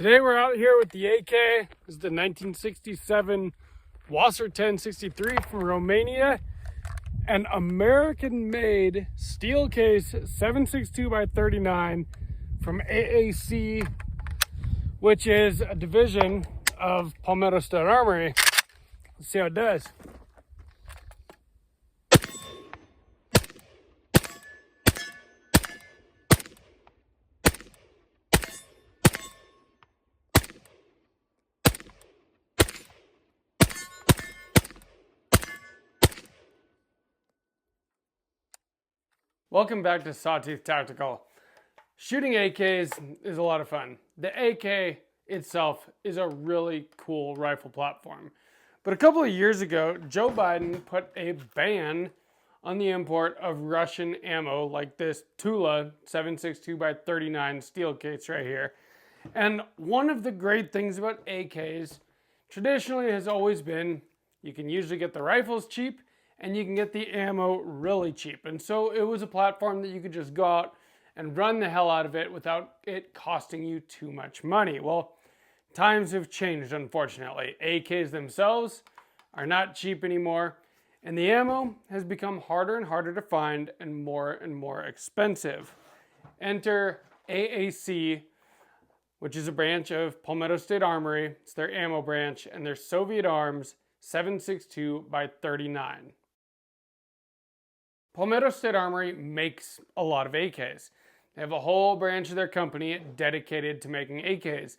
Today we're out here with the AK. This is the 1967 Wasser 1063 from Romania. An American-made steel case 7.62 by 39 from AAC, which is a division of Palmetto State Armory. Let's see how it does. Welcome back to Sawtooth Tactical. Shooting AKs is a lot of fun. The AK itself is a really cool rifle platform. But a couple of years ago, Joe Biden put a ban on the import of Russian ammo like this Tula 7.62 by 39 steel case right here. And one of the great things about AKs traditionally has always been you can usually get the rifles cheap and you can get the ammo really cheap. And so it was a platform that you could just go out and run the hell out of it without it costing you too much money. Well, times have changed, unfortunately. AKs themselves are not cheap anymore, and the ammo has become harder and harder to find and more expensive. Enter AAC, which is a branch of Palmetto State Armory. It's their ammo branch, and their Soviet Arms 7.62 by 39. Palmetto State Armory makes a lot of AKs. They have a whole branch of their company dedicated to making AKs.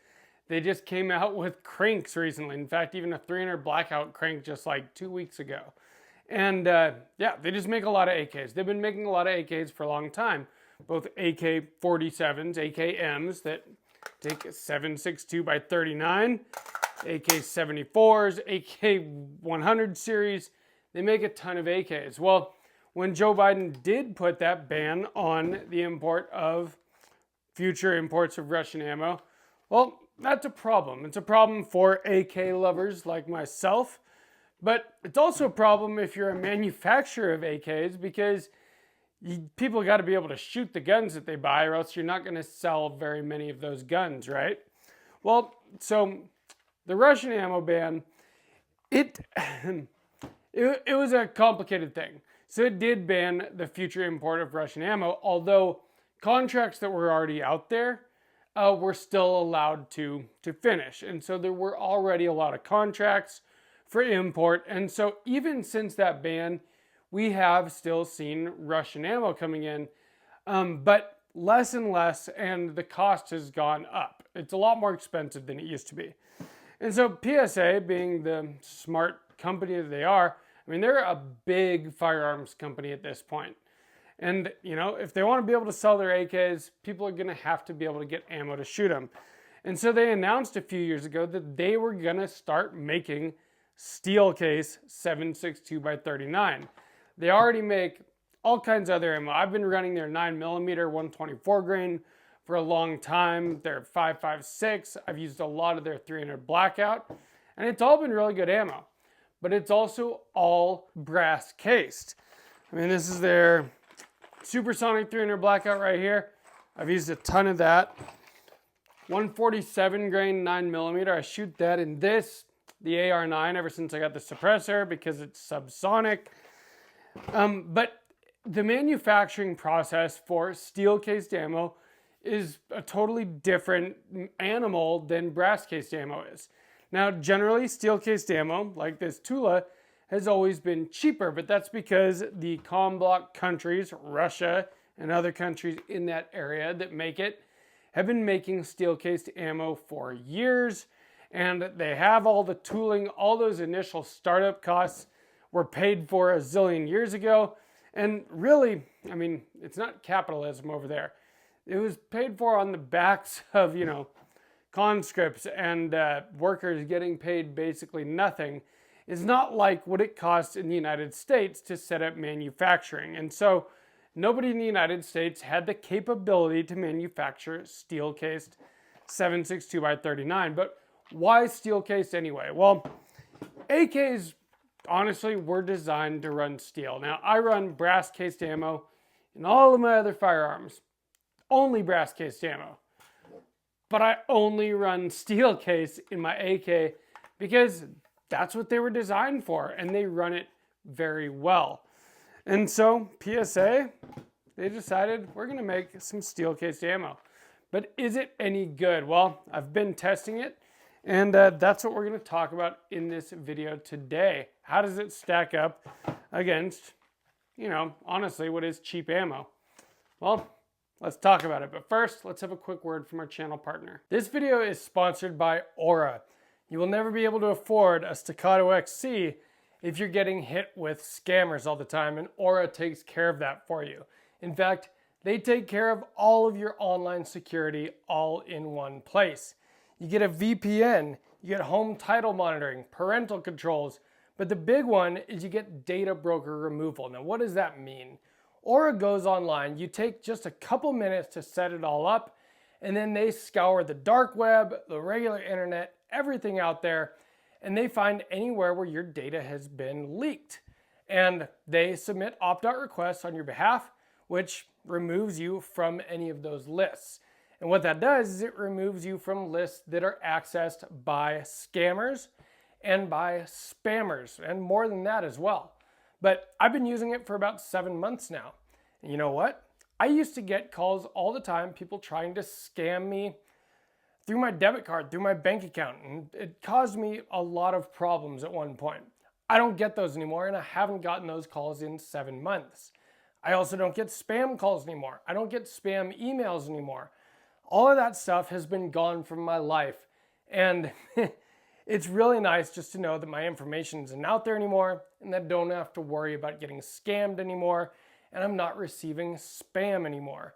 They just came out with cranks recently. In fact, even a 300 blackout crank just like 2 weeks ago. And yeah, they just make a lot of AKs. They've been making a lot of AKs for a long time. Both AK-47s, AKMs that take 7.62 by 39, AK-74s, AK-100 series. They make a ton of AKs. Well, when Joe Biden did put that ban on the import of future imports of Russian ammo, well, that's a problem. It's a problem for AK lovers like myself, but it's also a problem if you're a manufacturer of AKs because people got to be able to shoot the guns that they buy or else you're not going to sell very many of those guns, right? Well, so the Russian ammo ban, it was a complicated thing. So it did ban the future import of Russian ammo, although contracts that were already out there were still allowed to finish. And so there were already a lot of contracts for import. And so even since that ban, we have still seen Russian ammo coming in, but less and less, and the cost has gone up. It's a lot more expensive than it used to be. And so PSA, being the smart company that they are, I mean, they're a big firearms company at this point. And, you know, if they want to be able to sell their AKs, people are going to have to be able to get ammo to shoot them. And so they announced a few years ago that they were going to start making steel case 7.62 by 39. They already make all kinds of other ammo. I've been running their 9mm 124 grain for a long time. Their 5.56. I've used a lot of their 300 blackout. And it's all been really good ammo. But it's also all brass cased. I mean, this is their supersonic 300 blackout right here. I've used a ton of that. 147 grain 9mm. I shoot that in this, the AR9, ever since I got the suppressor because it's subsonic. But the manufacturing process for steel cased ammo is a totally different animal than brass cased ammo is. Now, generally, steel-cased ammo, like this Tula, has always been cheaper, but that's because the comm bloc countries, Russia and other countries in that area that make it, have been making steel-cased ammo for years, and they have all the tooling. All those initial startup costs were paid for a zillion years ago, and really, I mean, it's not capitalism over there. It was paid for on the backs of, you know, conscripts and workers getting paid basically nothing. Is not like what it costs in the United States to set up manufacturing. And so nobody in the United States had the capability to manufacture steel-cased 7.62 by 39. But why steel-cased anyway? Well, AKs honestly were designed to run steel. Now, I run brass-cased ammo in all of my other firearms. Only brass-cased ammo. but I only run steel case in my AK because that's what they were designed for, and they run it very well. And so PSA, they decided we're gonna make some steel cased ammo. But is it any good? Well, I've been testing it, and that's what we're gonna talk about in this video today. How does it stack up against, honestly, what is cheap ammo? Well, let's talk about it. But first, let's have a quick word from our channel partner. This video is sponsored by Aura. You will never be able to afford a Staccato XC if you're getting hit with scammers all the time, and Aura takes care of that for you. In fact, they take care of all of your online security all in one place. You get a VPN, you get home title monitoring, parental controls, but the big one is you get data broker removal. Now, what does that mean? Aura goes online, you take just a couple minutes to set it all up, and then they scour the dark web, the regular internet, everything out there, and they find anywhere where your data has been leaked. And they submit opt-out requests on your behalf, which removes you from any of those lists. And what that does is it removes you from lists that are accessed by scammers and by spammers, and more than that as well. But I've been using it for about 7 months now. And you know what? I used to get calls all the time, people trying to scam me through my debit card, through my bank account, and it caused me a lot of problems at one point. I don't get those anymore, and I haven't gotten those calls in 7 months. I also don't get spam calls anymore. I don't get spam emails anymore. All of that stuff has been gone from my life, and it's really nice just to know that my information isn't out there anymore, and that I don't have to worry about getting scammed anymore, and I'm not receiving spam anymore.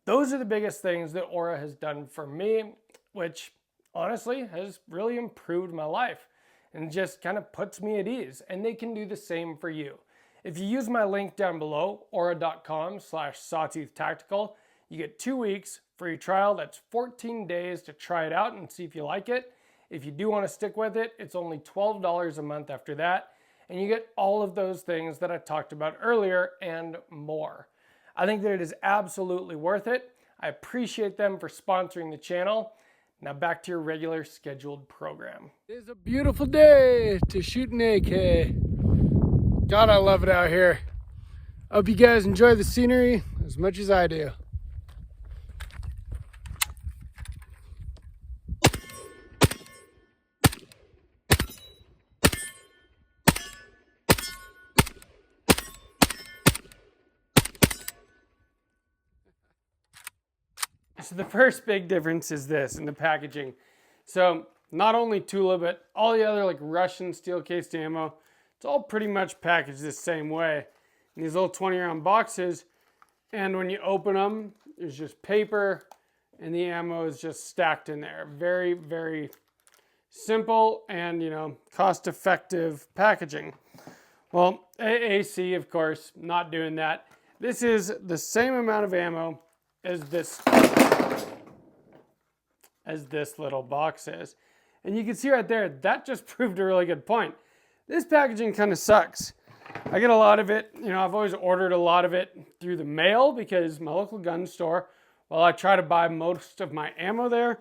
Those are the biggest things that Aura has done for me, which honestly has really improved my life and just kind of puts me at ease. And they can do the same for you. If you use my link down below, aura.com/sawtooth-tactical, you get 2 weeks free trial. That's 14 days to try it out and see if you like it. If you do want to stick with it, it's only $12 a month after that. And you get all of those things that I talked about earlier and more. I think that it is absolutely worth it. I appreciate them for sponsoring the channel. Now back to your regular scheduled program. It is a beautiful day to shoot an AK. God, I love it out here. I hope you guys enjoy the scenery as much as I do. So the first big difference is this in the packaging. So not only Tula, but all the other like Russian steel cased ammo, it's all pretty much packaged the same way in these little 20-round boxes. And when you open them, there's just paper and the ammo is just stacked in there. Very, very simple and, cost-effective packaging. Well, AAC, of course, not doing that. This is the same amount of ammo as this little box is. And you can see right there, that just proved a really good point. This packaging kind of sucks. I get a lot of it, I've always ordered a lot of it through the mail because my local gun store, while I try to buy most of my ammo there,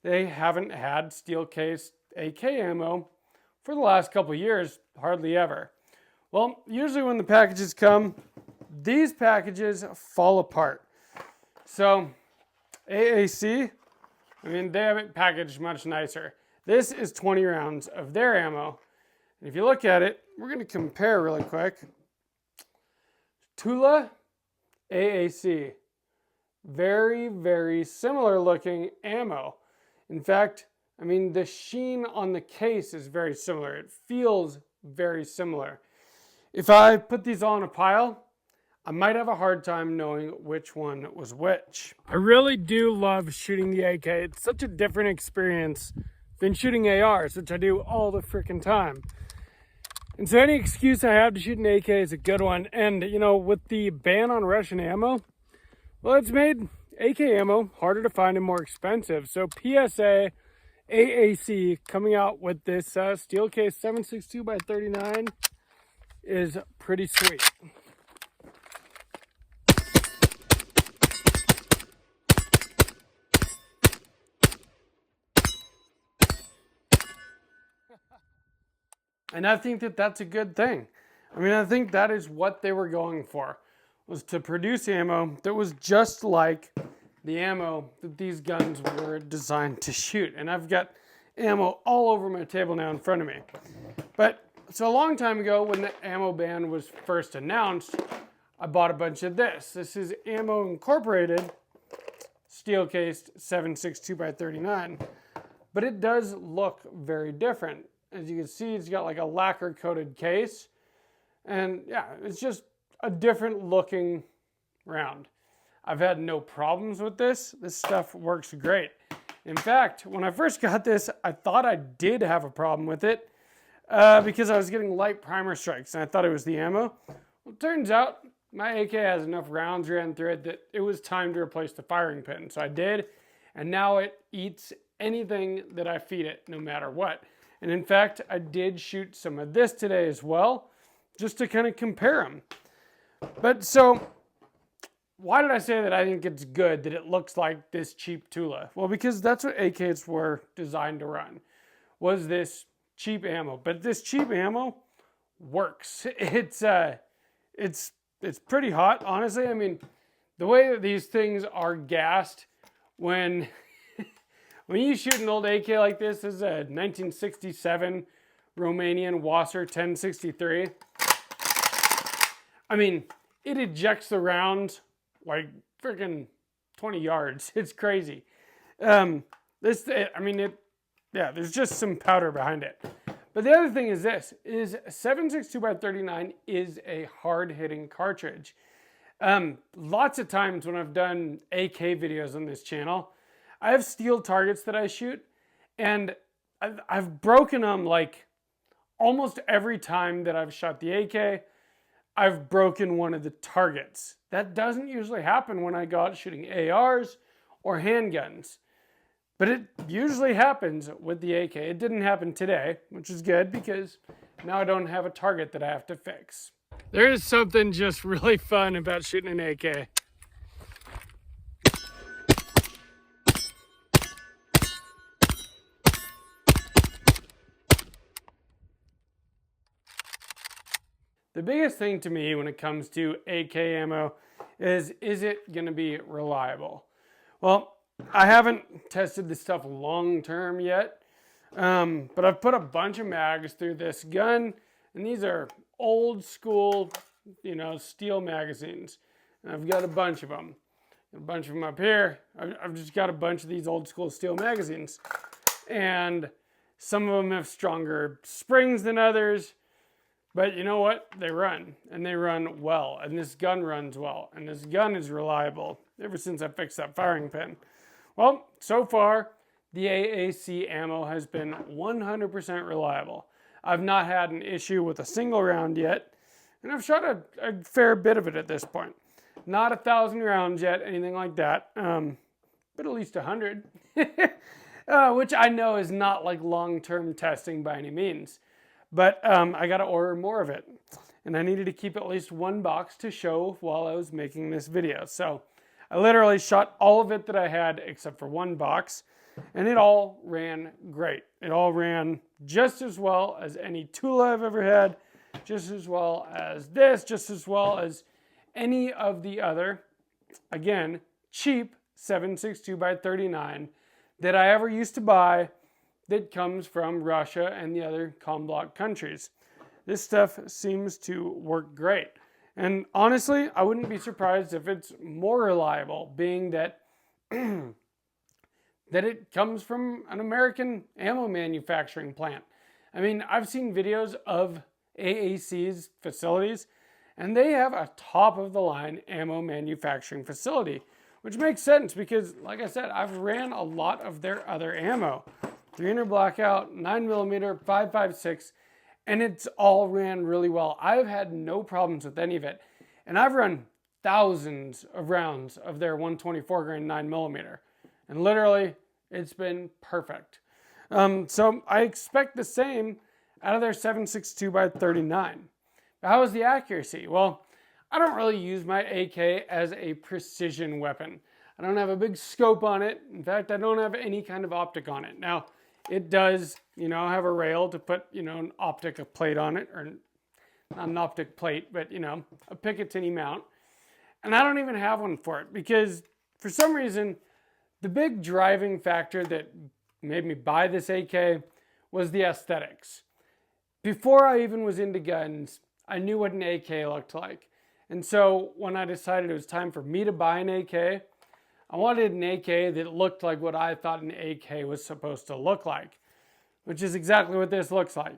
they haven't had steel case AK ammo for the last couple of years, hardly ever. Well, usually when the packages come, these packages fall apart. So AAC, they have it packaged much nicer. This is 20 rounds of their ammo. And if you look at it, we're going to compare really quick. Tula, AAC. Very, very similar looking ammo. In fact, the sheen on the case is very similar. It feels very similar. If I put these all in a pile, I might have a hard time knowing which one was which. I really do love shooting the AK. It's such a different experience than shooting ARs, which I do all the freaking time. And so any excuse I have to shoot an AK is a good one. And, with the ban on Russian ammo, well, it's made AK ammo harder to find and more expensive. So PSA, AAC coming out with this steel case 7.62x39 is pretty sweet. And I think that that's a good thing. I mean, I think that is what they were going for, was to produce ammo that was just like the ammo that these guns were designed to shoot. And I've got ammo all over my table now in front of me. But so a long time ago, when the ammo ban was first announced, I bought a bunch of this. This is Ammo Incorporated, steel-cased 7.62x39. But it does look very different. As you can see, it's got like a lacquer-coated case. And yeah, it's just a different looking round. I've had no problems with this. This stuff works great. In fact, when I first got this, I thought I did have a problem with it because I was getting light primer strikes and I thought it was the ammo. Well, it turns out my AK has enough rounds ran through it that it was time to replace the firing pin. So I did, and now it eats anything that I feed it, no matter what. And in fact, I did shoot some of this today as well, just to kind of compare them. But so, why did I say that I think it's good that it looks like this cheap Tula? Well, because that's what AKs were designed to run, was this cheap ammo. But this cheap ammo works. It's pretty hot, honestly. I mean, the way that these things are gassed when when you shoot an old AK like this is a 1967 Romanian Wasser 1063. I mean, it ejects the rounds like freaking 20 yards. It's crazy. There's just some powder behind it. But the other thing is this, is 7.62x39 is a hard-hitting cartridge. Lots of times when I've done AK videos on this channel, I have steel targets that I shoot, and I've broken them like almost every time that I've shot the AK. I've broken one of the targets. That doesn't usually happen when I go out shooting ARs or handguns. But it usually happens with the AK. It didn't happen today, which is good because now I don't have a target that I have to fix. There is something just really fun about shooting an AK. The biggest thing to me when it comes to AK ammo is it going to be reliable? Well, I haven't tested this stuff long term yet, but I've put a bunch of mags through this gun, and these are old school, steel magazines. And I've got a bunch of them. A bunch of them up here. I've just got a bunch of these old school steel magazines. And some of them have stronger springs than others. But you know what? They run, and they run well. And this gun runs well. And this gun is reliable ever since I fixed that firing pin. Well, so far, the AAC ammo has been 100% reliable. I've not had an issue with a single round yet, and I've shot a fair bit of it at this point. Not 1,000 rounds yet, anything like that, but at least 100, which I know is not like long-term testing by any means. But I got to order more of it, and I needed to keep at least one box to show while I was making this video. So I literally shot all of it that I had except for one box, and it all ran great. It all ran just as well as any Tula I've ever had, just as well as this, just as well as any of the other, again, cheap 7.62x39 that I ever used to buy that comes from Russia and the other COMBLOC countries. This stuff seems to work great. And honestly, I wouldn't be surprised if it's more reliable, being that that it comes from an American ammo manufacturing plant. I mean, I've seen videos of AAC's facilities, and they have a top-of-the-line ammo manufacturing facility, which makes sense because, like I said, I've ran a lot of their other ammo. 300 Blackout, 9mm, 5.56, and it's all ran really well. I've had no problems with any of it. And I've run thousands of rounds of their 124 grain 9mm. And literally, it's been perfect. So I expect the same out of their 7.62x39. How is the accuracy? Well, I don't really use my AK as a precision weapon. I don't have a big scope on it. In fact, I don't have any kind of optic on it. Now, it does, have a rail to put, an optic plate on it, or not an optic plate, but, a Picatinny mount. And I don't even have one for it because for some reason, the big driving factor that made me buy this AK was the aesthetics. Before I even was into guns, I knew what an AK looked like. And so when I decided it was time for me to buy an AK, I wanted an AK that looked like what I thought an AK was supposed to look like, which is exactly what this looks like.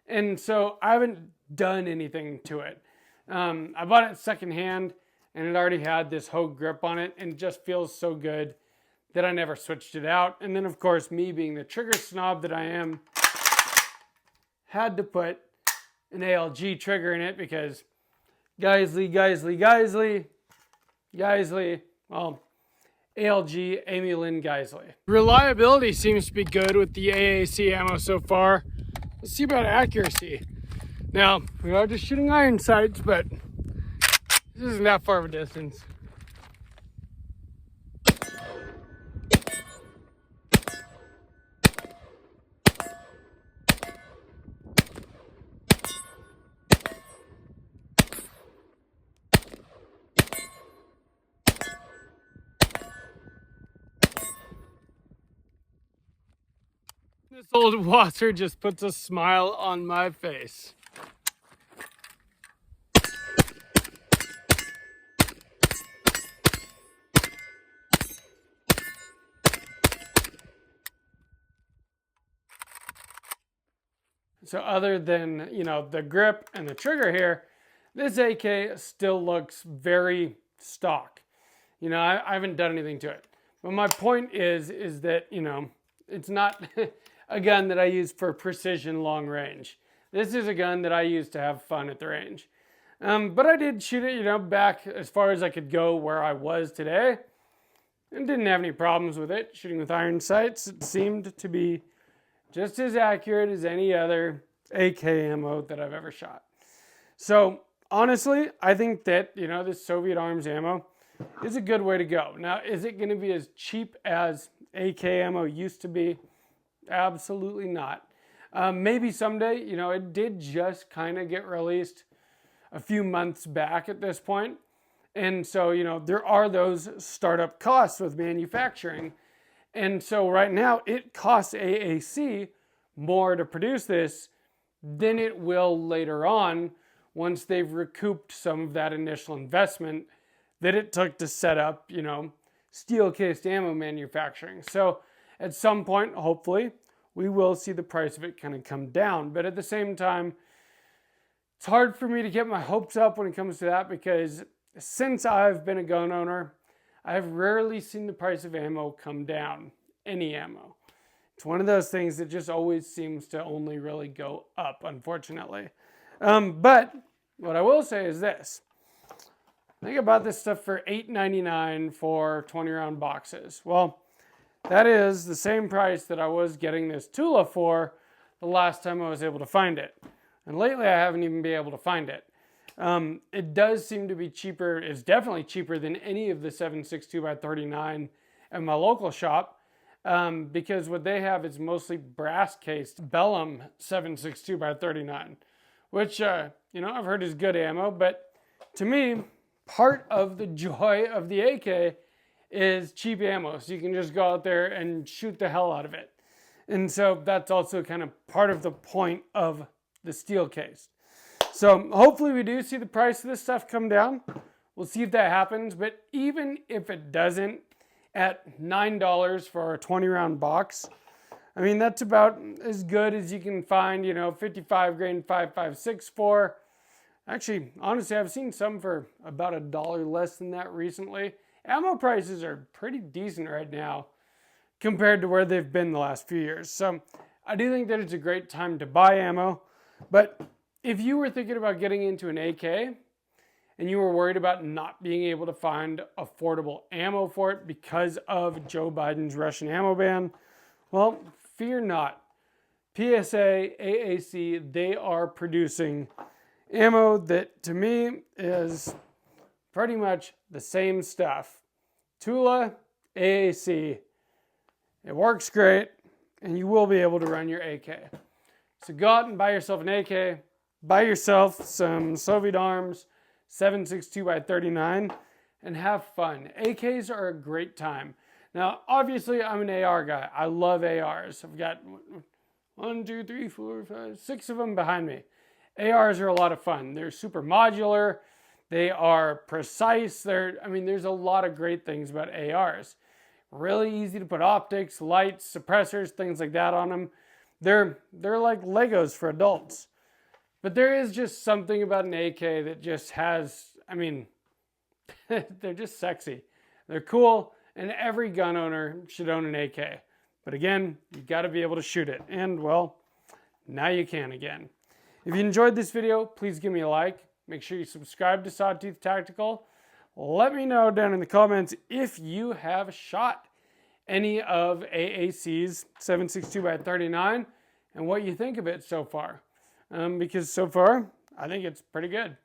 And so I haven't done anything to it. I bought it secondhand and it already had this Hogue grip on it and it just feels so good that I never switched it out. And then of course, me being the trigger snob that I am, had to put an ALG trigger in it because Geisley, well, ALG, Amy Lynn Geisley. Reliability seems to be good with the AAC ammo so far. Let's see about accuracy. Now, we are just shooting iron sights, but this isn't that far of a distance. This old wasser just puts a smile on my face. So other than, the grip and the trigger here, this AK still looks very stock. I haven't done anything to it. But my point is that, it's not a gun that I use for precision long range. This is a gun that I use to have fun at the range. But I did shoot it, back as far as I could go where I was today. And didn't have any problems with it. Shooting with iron sights, it seemed to be just as accurate as any other AK ammo that I've ever shot. So honestly, I think that, this Soviet Arms ammo is a good way to go. Now, is it going to be as cheap as AK ammo used to be? Absolutely not. Maybe someday, it did just kind of get released a few months back at this point. And so, there are those startup costs with manufacturing. And so right now it costs AAC more to produce this than it will later on once they've recouped some of that initial investment that it took to set up, steel-cased ammo manufacturing. So at some point, hopefully, we will see the price of it kind of come down. But at the same time, it's hard for me to get my hopes up when it comes to that because since I've been a gun owner, I've rarely seen the price of ammo come down, any ammo. It's one of those things that just always seems to only really go up, unfortunately. But what I will say is this. I think I bought this stuff for $8.99 for 20-round boxes. Well, that is the same price that I was getting this Tula for the last time I was able to find it. And lately I haven't even been able to find it. It does seem to be cheaper. It's definitely cheaper than any of the 7.62x39 at my local shop because what they have is mostly brass-cased Bellum 7.62x39, which, I've heard is good ammo. But to me, part of the joy of the AK is cheap ammo. So you can just go out there and shoot the hell out of it. And so that's also kind of part of the point of the steel case. So hopefully we do see the price of this stuff come down. We'll see if that happens. But even if it doesn't, at $9 for a 20-round box, I mean, that's about as good as you can find, 55 grain 5.56 for. Actually, honestly, I've seen some for about $1 less than that recently. Ammo prices are pretty decent right now compared to where they've been the last few years. So I do think that it's a great time to buy ammo. But if you were thinking about getting into an AK and you were worried about not being able to find affordable ammo for it because of Joe Biden's Russian ammo ban, well, fear not. PSA, AAC, they are producing ammo that to me is pretty much the same stuff. Tula, AAC, it works great. and you will be able to run your AK. So go out and buy yourself an AK, buy yourself some Soviet Arms 7.62x39, and have fun. AKs are a great time. Now, obviously, I'm an AR guy. I love ARs. I've got 1, 2, 3, 4, 5, 6 of them behind me. ARs are a lot of fun. They're super modular. They are precise. There's a lot of great things about ARs. Really easy to put optics, lights, suppressors, things like that on them. They're like Legos for adults. But there is just something about an AK that just has, they're just sexy. They're cool, and every gun owner should own an AK. But again, you got to be able to shoot it. And well, now you can again. If you enjoyed this video, please give me a like. Make sure you subscribe to Sawtooth Tactical. Let me know down in the comments if you have shot any of AAC's 7.62x39 and what you think of it so far. Because so far, I think it's pretty good.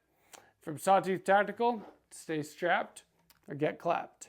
From Sawtooth Tactical, stay strapped or get clapped.